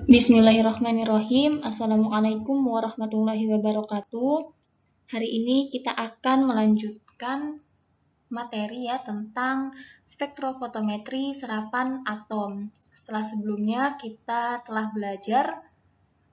Bismillahirrahmanirrahim. Assalamualaikum warahmatullahi wabarakatuh. Hari ini kita akan melanjutkan materi ya tentang spektrofotometri serapan atom. Setelah sebelumnya kita telah belajar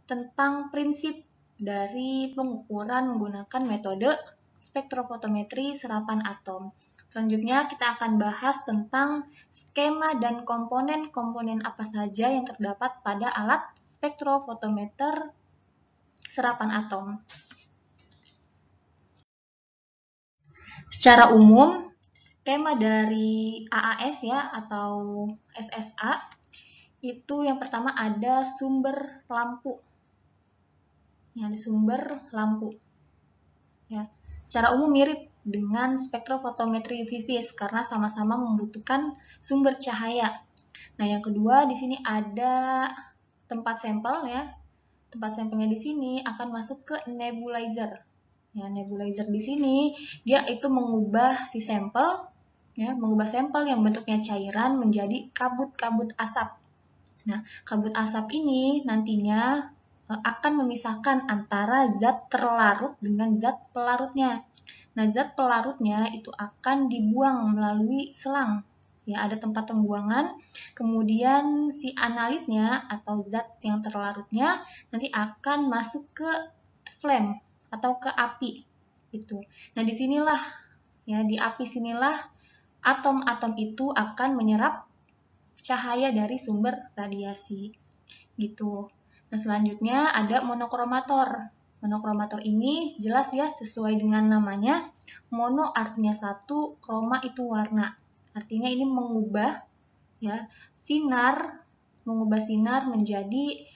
tentang prinsip dari pengukuran menggunakan metode spektrofotometri serapan atom. Selanjutnya kita akan bahas tentang skema dan komponen-komponen apa saja yang terdapat pada alat spektrofotometer serapan atom. Secara umum, skema dari AAS ya atau SSA itu yang pertama ada sumber lampu. Ya, ada sumber lampu. Ya. Secara umum mirip dengan spektrofotometri UV-vis karena sama-sama membutuhkan sumber cahaya. Nah, yang kedua di sini ada tempat sampel ya. Tempat sampelnya di sini akan masuk ke nebulizer. Ya, nebulizer di sini dia itu mengubah si sampel ya, mengubah sampel yang bentuknya cairan menjadi kabut-kabut asap. Nah, kabut asap ini nantinya akan memisahkan antara zat terlarut dengan zat pelarutnya. Nah, zat pelarutnya itu akan dibuang melalui selang. Ya, ada tempat pembuangan. Kemudian si analitnya atau zat yang terlarutnya nanti akan masuk ke flame atau ke api. Gitu. Nah, disinilah ya di api sinilah atom-atom itu akan menyerap cahaya dari sumber radiasi. Gitu. Nah, selanjutnya ada monokromator. Monokromator ini jelas ya sesuai dengan namanya. Mono artinya satu, kroma itu warna. Artinya ini mengubah ya mengubah sinar menjadi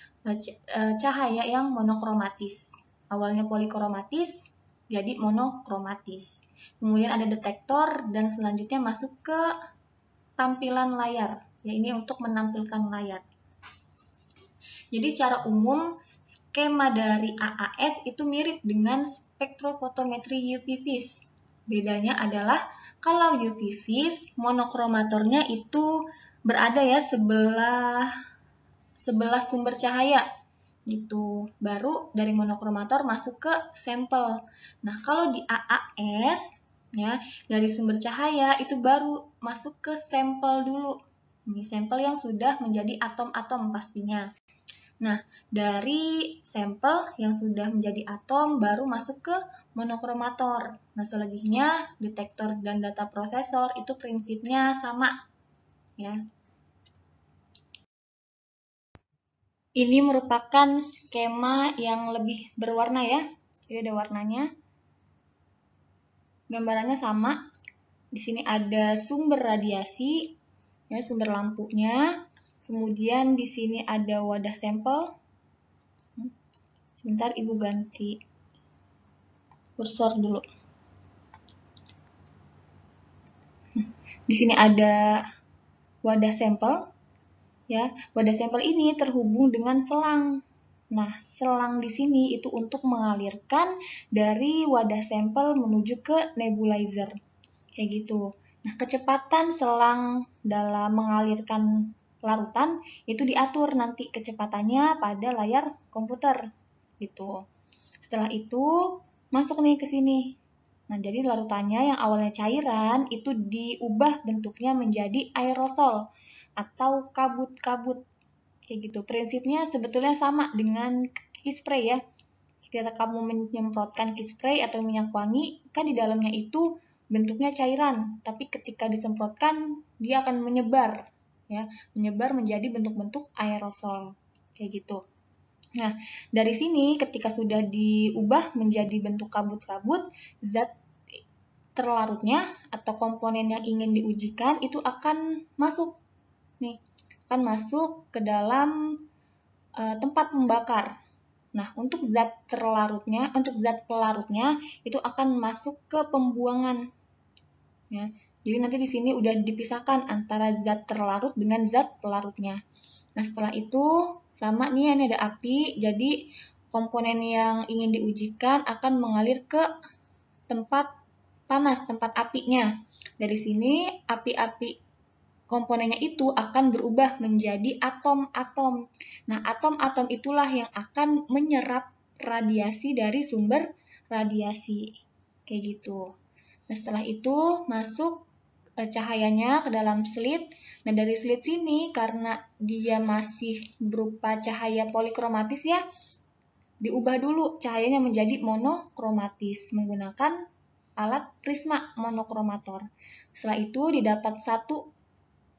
cahaya yang monokromatis. Awalnya polikromatis jadi monokromatis. Kemudian ada detektor dan selanjutnya masuk ke tampilan layar. Ya, ini untuk menampilkan layar. Jadi secara umum skema dari AAS itu mirip dengan spektrofotometri UV-vis. Bedanya adalah kalau UV-vis monokromatornya itu berada ya sebelah sumber cahaya gitu. Baru dari monokromator masuk ke sampel. Nah, kalau di AAS ya dari sumber cahaya itu baru masuk ke sampel dulu. Ini sampel yang sudah menjadi atom-atom pastinya. Nah, dari sampel yang sudah menjadi atom baru masuk ke monokromator. Nah, selebihnya detektor dan data prosesor itu prinsipnya sama. Ya. Ini merupakan skema yang lebih berwarna ya. Jadi ada warnanya. Gambarannya sama. Di sini ada sumber radiasi, ya, sumber lampunya. Kemudian di sini ada wadah sampel. Sebentar Ibu ganti kursor dulu. Di sini ada wadah sampel. Ya, wadah sampel ini terhubung dengan selang. Nah, selang di sini itu untuk mengalirkan dari wadah sampel menuju ke nebulizer. Kayak gitu. Nah, kecepatan selang dalam mengalirkan larutan itu diatur nanti kecepatannya pada layar komputer. Gitu. Setelah itu masuk nih ke sini. Nah, jadi larutannya yang awalnya cairan itu diubah bentuknya menjadi aerosol atau kabut-kabut. Kayak gitu. Prinsipnya sebetulnya sama dengan key spray ya. Ketika kamu menyemprotkan key spray atau minyak wangi, kan di dalamnya itu bentuknya cairan, tapi ketika disemprotkan dia akan menyebar ya, menyebar menjadi bentuk-bentuk aerosol. Kayak gitu. Nah, dari sini ketika sudah diubah menjadi bentuk kabut-kabut, zat terlarutnya atau komponen yang ingin diujikan itu akan masuk. Nih, akan masuk ke dalam tempat membakar. Nah, untuk zat pelarutnya itu akan masuk ke pembuangan. Ya. Jadi nanti di sini udah dipisahkan antara zat terlarut dengan zat pelarutnya. Nah, setelah itu sama nih ini ada api, jadi komponen yang ingin diujikan akan mengalir ke tempat panas, tempat apinya. Dari sini api-api komponennya itu akan berubah menjadi atom-atom. Nah, atom-atom itulah yang akan menyerap radiasi dari sumber radiasi. Kayak gitu. Nah, setelah itu masuk cahayanya ke dalam slit. Nah, dari slit sini karena dia masih berupa cahaya polikromatis ya, diubah dulu cahayanya menjadi monokromatis menggunakan alat prisma monokromator. Setelah itu didapat satu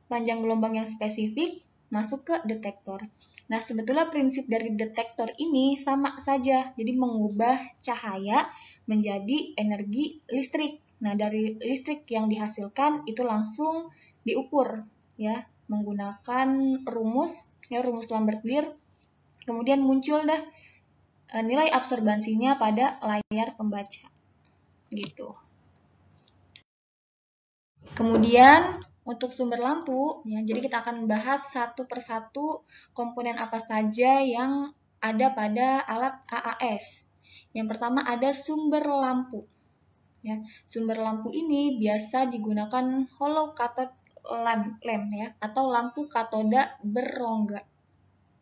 panjang gelombang yang spesifik masuk ke detektor. Nah, sebetulnya prinsip dari detektor ini sama saja, jadi mengubah cahaya menjadi energi listrik. Nah, dari listrik yang dihasilkan itu langsung diukur ya menggunakan rumus Lambert-Beer. Kemudian muncul dah nilai absorbansinya pada layar pembaca. Gitu. Kemudian untuk sumber lampu, ya, jadi kita akan membahas satu persatu komponen apa saja yang ada pada alat AAS. Yang pertama ada sumber lampu. Ya, sumber lampu ini biasa digunakan hollow cathode lamp ya, atau lampu katoda berrongga.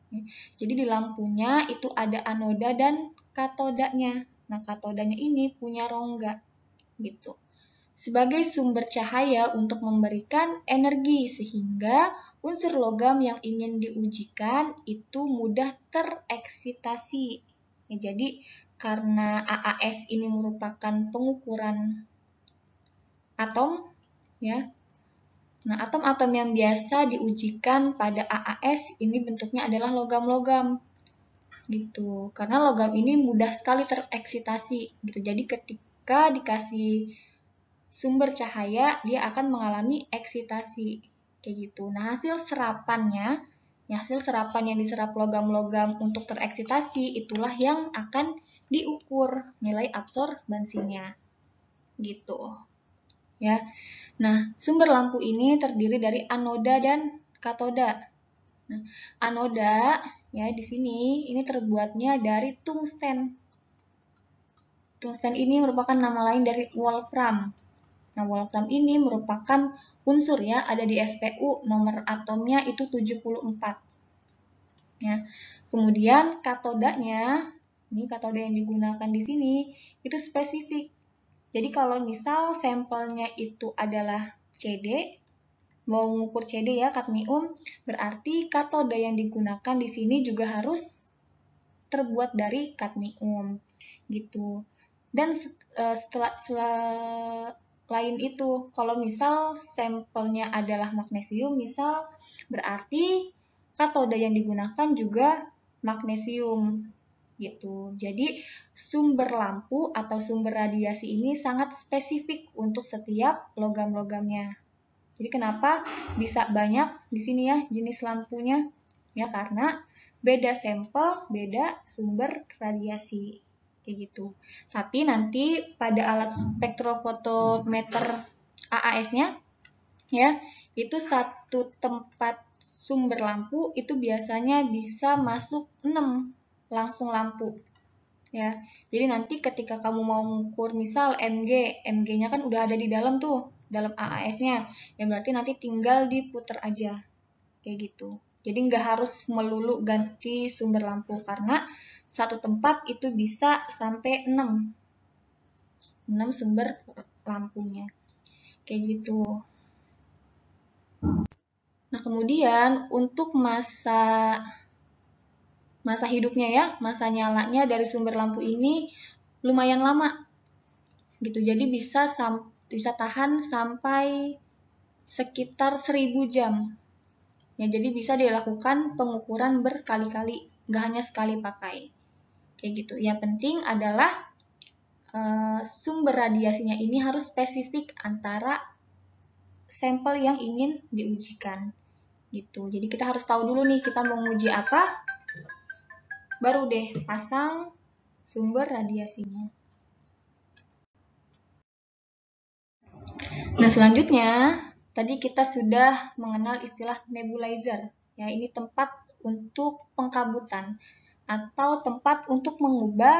Ya, jadi di lampunya itu ada anoda dan katodanya. Nah, katodanya ini punya rongga gitu. Sebagai sumber cahaya untuk memberikan energi sehingga unsur logam yang ingin diujikan itu mudah tereksitasi. Ya, jadi karena AAS ini merupakan pengukuran atom ya. Nah, atom-atom yang biasa diujikan pada AAS ini bentuknya adalah logam-logam gitu. Karena logam ini mudah sekali tereksitasi gitu. Jadi ketika dikasih sumber cahaya, dia akan mengalami eksitasi kayak gitu. Nah, hasil serapan yang diserap logam-logam untuk tereksitasi itulah yang akan diukur nilai absorbansinya gitu. Ya. Nah, sumber lampu ini terdiri dari anoda dan katoda. Nah, anoda ya di sini ini terbuatnya dari tungsten. Tungsten ini merupakan nama lain dari wolfram. Nah, wolfram ini merupakan unsur ya, ada di SPU, nomor atomnya itu 74. Ya. Kemudian katodanya, ini katoda yang digunakan di sini itu spesifik. Jadi kalau misal sampelnya itu adalah CD, mau mengukur CD ya, kadmium, berarti katoda yang digunakan di sini juga harus terbuat dari kadmium gitu. Dan selain itu, kalau misal sampelnya adalah magnesium, misal berarti katoda yang digunakan juga magnesium gitu. Jadi sumber lampu atau sumber radiasi ini sangat spesifik untuk setiap logam-logamnya. Jadi kenapa bisa banyak di sini ya jenis lampunya? Ya karena beda sampel, beda sumber radiasi. Kayak gitu. Tapi nanti pada alat spektrofotometer AAS-nya ya, itu satu tempat sumber lampu itu biasanya bisa masuk 6 langsung lampu ya. Jadi nanti ketika kamu mau mengukur misal MG-nya kan udah ada di dalam tuh, dalam AAS-nya. Ya berarti nanti tinggal diputer aja. Kayak gitu. Jadi nggak harus melulu ganti sumber lampu karena satu tempat itu bisa sampai 6 sumber lampunya. Kayak gitu. Nah, kemudian untuk masa hidupnya ya, masa nyalanya dari sumber lampu ini lumayan lama gitu. Jadi bisa tahan sampai sekitar 1000 jam. Ya, jadi bisa dilakukan pengukuran berkali-kali, nggak hanya sekali pakai. Kayak gitu. Yang penting adalah sumber radiasinya ini harus spesifik antara sampel yang ingin diujikan. Gitu. Jadi kita harus tahu dulu nih kita mau menguji apa, baru deh pasang sumber radiasinya. Nah, selanjutnya tadi kita sudah mengenal istilah nebulizer. Ya, ini tempat untuk pengkabutan atau tempat untuk mengubah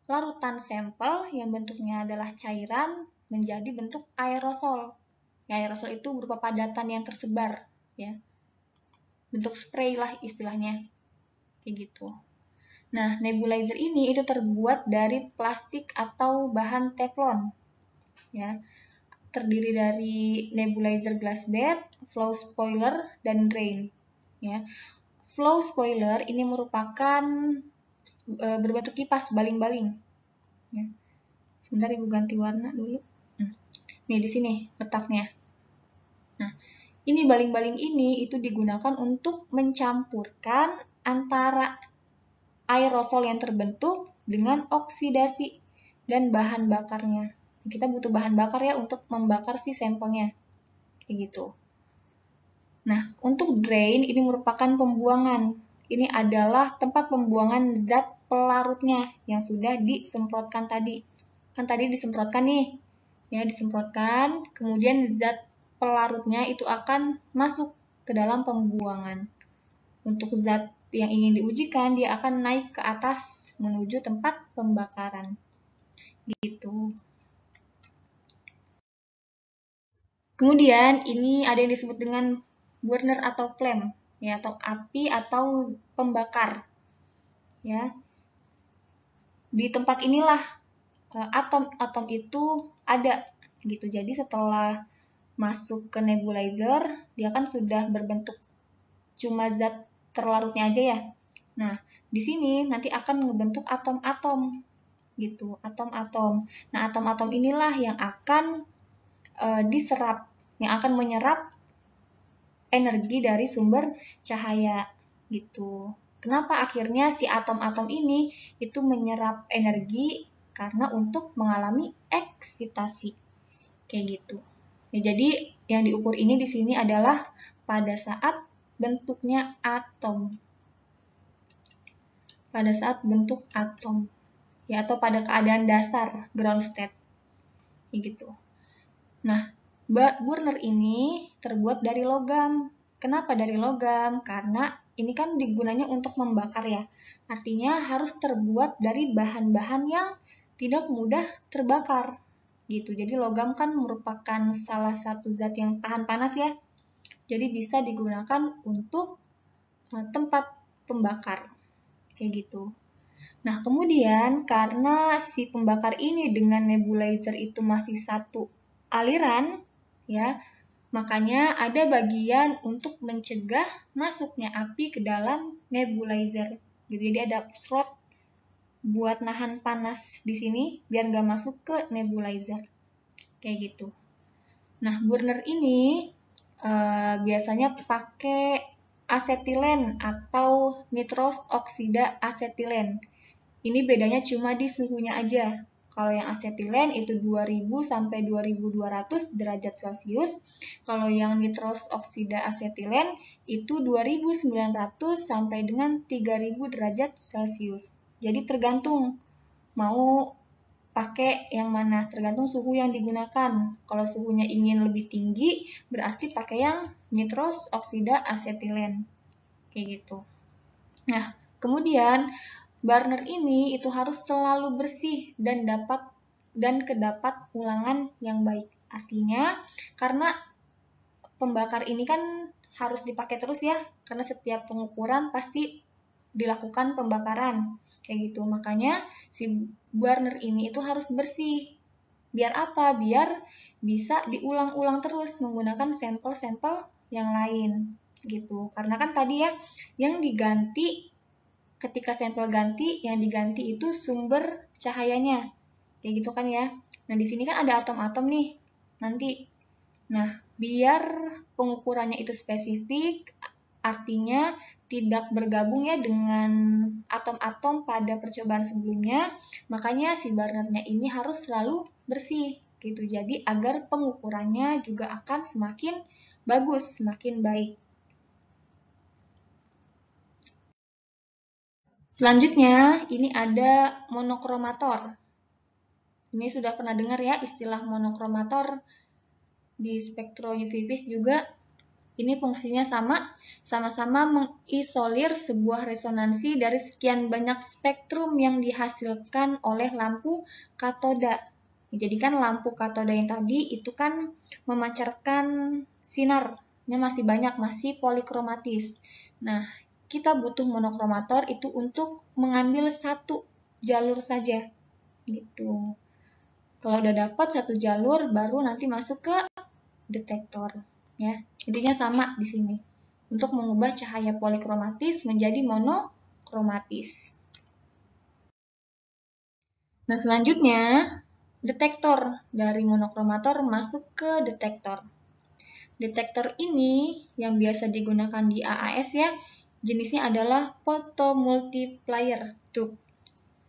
larutan sampel yang bentuknya adalah cairan menjadi bentuk aerosol. Ya, aerosol itu berupa padatan yang tersebar, ya. Bentuk spray lah istilahnya. Kayak gitu. Nah, nebulizer ini itu terbuat dari plastik atau bahan teflon. Ya. Terdiri dari nebulizer glass bed, flow spoiler, dan drain. Ya. Flow spoiler ini merupakan berbentuk kipas baling-baling. Ya. Sebentar Ibu ganti warna dulu. Nih di sini letaknya. Nah, ini baling-baling ini itu digunakan untuk mencampurkan antara aerosol yang terbentuk dengan oksidasi dan bahan bakarnya. Kita butuh bahan bakar ya untuk membakar si sampelnya. Kayak gitu. Nah, untuk drain ini merupakan pembuangan. Ini adalah tempat pembuangan zat pelarutnya yang sudah disemprotkan tadi. Kan tadi disemprotkan nih. Ya, disemprotkan, kemudian zat pelarutnya itu akan masuk ke dalam pembuangan. Untuk zat yang ingin diujikan, dia akan naik ke atas menuju tempat pembakaran. Gitu. Kemudian ini ada yang disebut dengan burner atau flame, ya, atau api atau pembakar. Ya. Di tempat inilah atom-atom itu ada gitu. Jadi setelah masuk ke nebulizer, dia kan sudah berbentuk cuma zat terlarutnya aja ya. Nah, di sini nanti akan ngebentuk atom-atom gitu, atom-atom. Nah, atom-atom inilah yang akan diserap, yang akan menyerap energi dari sumber cahaya gitu. Kenapa akhirnya si atom-atom ini itu menyerap energi? Karena untuk mengalami eksitasi. Kayak gitu. Ya, jadi yang diukur ini di sini adalah pada saat bentuknya atom. Pada saat bentuk atom. Ya, atau pada keadaan dasar, ground state. Kayak gitu. Nah, burner ini terbuat dari logam. Kenapa dari logam? Karena ini kan digunanya untuk membakar ya. Artinya harus terbuat dari bahan-bahan yang tidak mudah terbakar. Gitu. Jadi logam kan merupakan salah satu zat yang tahan panas ya. Jadi bisa digunakan untuk tempat pembakar. Kayak gitu. Nah, kemudian karena si pembakar ini dengan nebulizer itu masih satu aliran, ya, makanya ada bagian untuk mencegah masuknya api ke dalam nebulizer. Jadi ada slot buat nahan panas di sini biar nggak masuk ke nebulizer. Kayak gitu. Nah, burner ini biasanya pakai asetilen atau nitros oksida asetilen. Ini bedanya cuma di suhunya aja. Kalau yang asetilen itu 2000 sampai 2200 derajat Celcius. Kalau yang nitros oksida asetilen itu 2900 sampai dengan 3000 derajat Celcius. Jadi tergantung mau pakai yang mana, tergantung suhu yang digunakan. Kalau suhunya ingin lebih tinggi, berarti pakai yang nitros oksida asetilen. Kayak gitu. Nah, kemudian burner ini itu harus selalu bersih dan kedapat ulangan yang baik. Artinya, karena pembakar ini kan harus dipakai terus ya, karena setiap pengukuran pasti dilakukan pembakaran. Kayak gitu. Makanya si burner ini itu harus bersih. Biar apa? Biar bisa diulang-ulang terus menggunakan sampel-sampel yang lain. Gitu. Karena kan tadi ya, yang diganti ketika sampel ganti, yang diganti itu sumber cahayanya. Kayak gitu kan ya. Nah, di sini kan ada atom-atom nih. Nanti. Nah, biar pengukurannya itu spesifik, artinya tidak bergabung ya dengan atom-atom pada percobaan sebelumnya, makanya si burnernya ini harus selalu bersih. Gitu. Jadi agar pengukurannya juga akan semakin bagus, semakin baik. Selanjutnya, ini ada monokromator. Ini sudah pernah dengar ya istilah monokromator di spektro UV vis juga. Ini fungsinya sama-sama mengisolir sebuah resonansi dari sekian banyak spektrum yang dihasilkan oleh lampu katoda. Jadi kan lampu katoda yang tadi itu kan memancarkan sinarnya masih banyak, masih polikromatis. Nah, kita butuh monokromator itu untuk mengambil satu jalur saja, gitu. Kalau udah dapat satu jalur, baru nanti masuk ke detektor, ya. Intinya sama di sini. Untuk mengubah cahaya polikromatis menjadi monokromatis. Nah, selanjutnya detektor dari monokromator masuk ke detektor. Detektor ini yang biasa digunakan di AAS ya, jenisnya adalah photomultiplier tube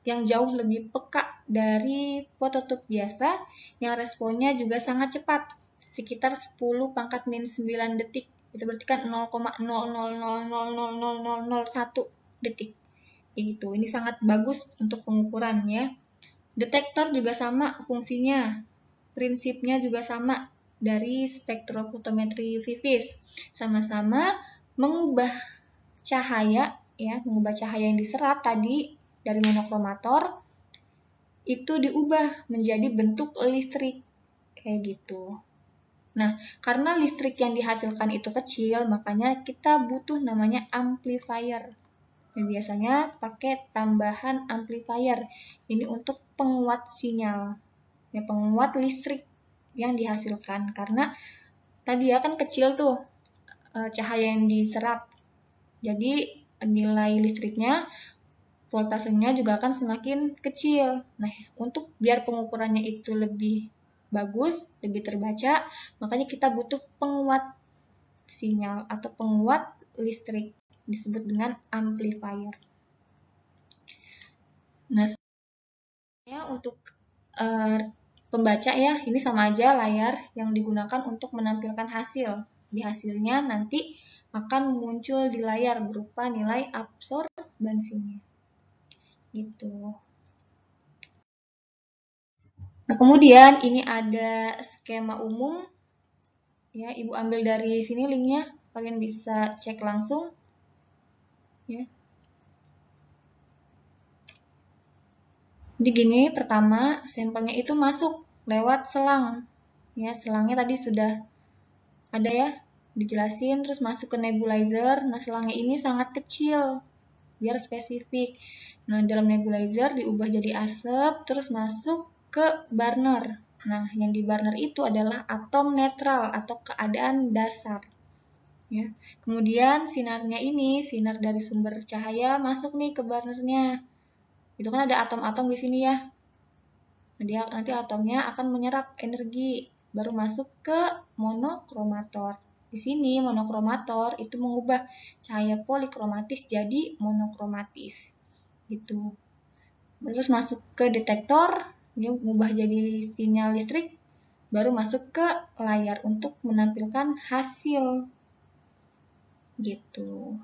yang jauh lebih peka dari phototube biasa yang responnya juga sangat cepat, sekitar 10 pangkat min 9 detik. Itu berarti kan 0,0000001 detik. Gitu. Ini sangat bagus untuk pengukurannya. Detektor juga sama fungsinya, prinsipnya juga sama dari spektrofotometri UV vis. Sama-sama mengubah cahaya, ya, mengubah cahaya yang diserap tadi dari monokromator itu diubah menjadi bentuk listrik kayak gitu. Nah, karena listrik yang dihasilkan itu kecil, makanya kita butuh namanya amplifier. Dan biasanya pakai tambahan amplifier. Ini untuk penguat sinyal, ya, penguat listrik yang dihasilkan. Karena tadi ya kan kecil tuh cahaya yang diserap. Jadi nilai listriknya, voltasenya juga akan semakin kecil. Nah, untuk biar pengukurannya itu lebih bagus, lebih terbaca, makanya kita butuh penguat sinyal atau penguat listrik. Disebut dengan amplifier. Nah, untuk pembaca ya, ini sama aja layar yang digunakan untuk menampilkan hasil. Di hasilnya nanti akan muncul di layar berupa nilai absorbansinya. Gitu. Nah, kemudian ini ada skema umum. Ya, Ibu ambil dari sini linknya, kalian bisa cek langsung. Ya. Jadi gini, pertama sampelnya itu masuk lewat selang. Ya, selangnya tadi sudah ada ya, dijelasin, terus masuk ke nebulizer. Nah, selangnya ini sangat kecil, biar spesifik. Nah, dalam nebulizer diubah jadi asap, terus masuk ke burner. Nah, yang di burner itu adalah atom netral atau keadaan dasar. Ya. Kemudian sinarnya ini, sinar dari sumber cahaya masuk nih ke burnernya. Itu kan ada atom-atom di sini ya. Nanti atomnya akan menyerap energi, baru masuk ke monokromator. Di sini monokromator itu mengubah cahaya polikromatis jadi monokromatis. Gitu. Terus masuk ke detektor, dia mengubah jadi sinyal listrik, baru masuk ke layar untuk menampilkan hasil. Gitu.